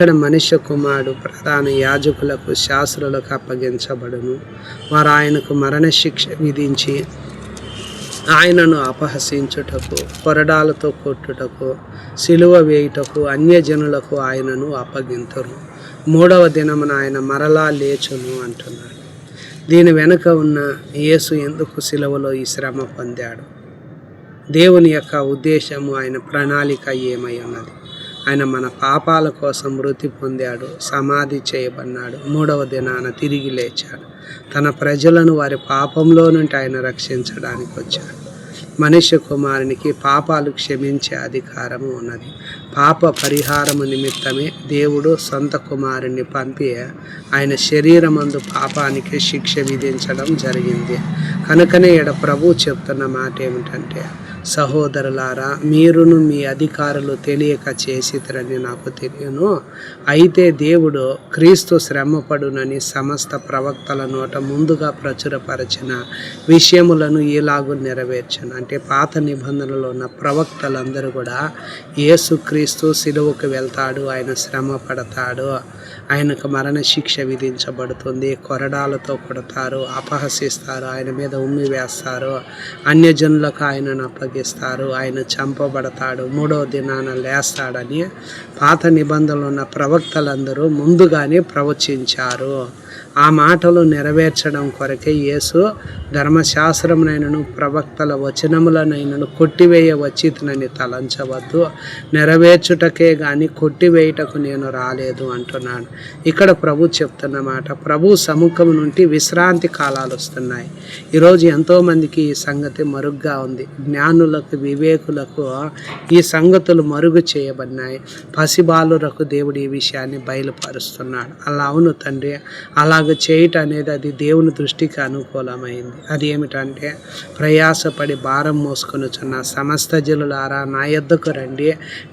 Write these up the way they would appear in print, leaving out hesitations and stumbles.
ఇక్కడ మనుష్య కుమారుడు ప్రధాన యాజకులకు శాస్త్రులకు అప్పగించబడును. వారు ఆయనకు మరణశిక్ష విధించి ఆయనను అపహసించుటకు, కొరడాలతో కొట్టుటకు, సిలువ వేయుటకు అన్యజనులకు ఆయనను అప్పగింతురు. 3వ దినమున ఆయన మరలా లేచును అంటున్నాడు. దీని వెనుక ఉన్న యేసు ఎందుకు సిలువలో ఈ శ్రమ పొందాడు? దేవుని యొక్క ఉద్దేశము, ఆయన ప్రణాళిక ఏమై ఉన్నది? ఆయన మన పాపాల కోసం మృతి పొందాడు, సమాధి చేయబడినాడు, 3వ దినాన తిరిగి లేచాడు. తన ప్రజలను వారి పాపంలో నుండి ఆయన రక్షించడానికి వచ్చాడు. మనుష్య కుమారునికి పాపాలు క్షమించే అధికారము ఉన్నది. పాప పరిహారము నిమిత్తమే దేవుడు సొంత కుమారుని పంపి ఆయన శరీరమందు పాపానికి శిక్ష విధించడం జరిగింది. కనుకనే ఈడ ప్రభు చెప్తున్న మాట ఏమిటంటే, సహోదరులారా, మీరును మీ అధికారులు తెలియక చేసిరని నాకు తెలియను. అయితే దేవుడు క్రీస్తు శ్రమపడునని సమస్త ప్రవక్తల నోట ముందుగా ప్రచురపరచిన విషయములను ఇలాగూ నెరవేర్చను. అంటే పాత నిబంధనలో ఉన్న ప్రవక్తలందరూ కూడా యేసు క్రీస్తు సిలువకు వెళ్తాడు, ఆయన శ్రమ పడతాడు, ఆయనకు మరణ శిక్ష విధించబడుతుంది, కొరడాలతో కొడతారు, అపహసిస్తారు, ఆయన మీద ఉమ్మి వేస్తారు, అన్యజనులకు ఆయనను అప్పగిస్తారు, ఆయన చంపబడతాడు, 3వ దినాన లేస్తాడని పాత నిబంధనలు ఉన్న ప్రవక్తలందరూ ముందుగానే ప్రవచించారు. ఆ మాటలు నెరవేర్చడం కొరకే యేసు ధర్మశాస్త్రమునైనను ప్రవక్తల వచనములనైనను కొట్టివేయ వచ్చినని తలంచవద్దు, నెరవేర్చుటకే గాని కొట్టివేయుటకు నేను రాలేదు అంటున్నాడు. ఇక్కడ ప్రభు చెప్తున్న మాట, ప్రభు సముఖం నుండి విశ్రాంతి కాలాలు వస్తున్నాయి. ఈరోజు ఎంతోమందికి ఈ సంగతి మరుగ్గా ఉంది. జ్ఞానులకు, వివేకులకు ఈ సంగతులు మరుగు చేయబడినాయి. పసిబాలురకు దేవుడు ఈ విషయాన్ని బయలుపరుస్తున్నాడు. అలా అవును తండ్రి, అలాగ చేయటం అనేది అది దేవుని దృష్టికి అనుకూలమైంది. అది ఏమిటంటే, ప్రయాసపడి భారం మోసుకొనుచున్న సమస్త జనులారా నా యొద్దకు రండి,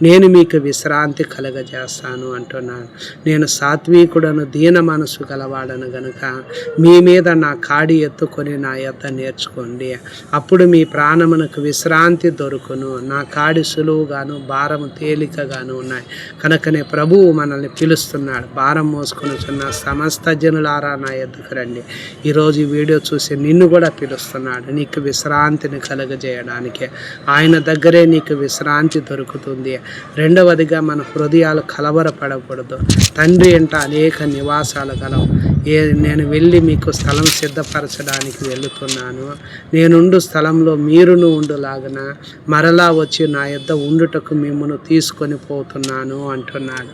నేను మీకు విశ్రాంతి కలుగజేస్తాను అంటున్నాను. నేను సాత్వికుడను, దీన మనసు గలవాడను గనుక మీ మీద నా కాడి ఎత్తుకొని నా యొద్ద నేర్చుకోండి, అప్పుడు మీ ప్రాణమునకు విశ్రాంతి దొరుకును. నా కాడి సులువుగాను భారము తేలికగాను ఉన్నాయి. కనుకనే ప్రభువు మనల్ని పిలుస్తున్నాడు. భారం మోసుకొనుచున్న సమస్త జనులారా నా యొద్దకు రండి. ఈరోజు ఈ వీడియో చూసి నిన్ను కూడా పిలుస్తున్నాడు, నీకు విశ్రాంతిని కలుగజేయడానికి. ఆయన దగ్గరే నీకు విశ్రాంతి దొరుకుతుంది. రెండవదిగా, మన హృదయాలు కలవరపడకూడదు. తండ్రి ఎంట అనేక నివాసాలు గలవు. నేను వెళ్ళి మీకు స్థలం సిద్ధపరచడానికి వెళుతున్నాను. నేనుండు స్థలంలో మీరును ఉండులాగన మరలా వచ్చి నా యొద్ద ఉండుటకు మిమ్మును తీసుకొని పోతున్నాను అంటున్నాడు.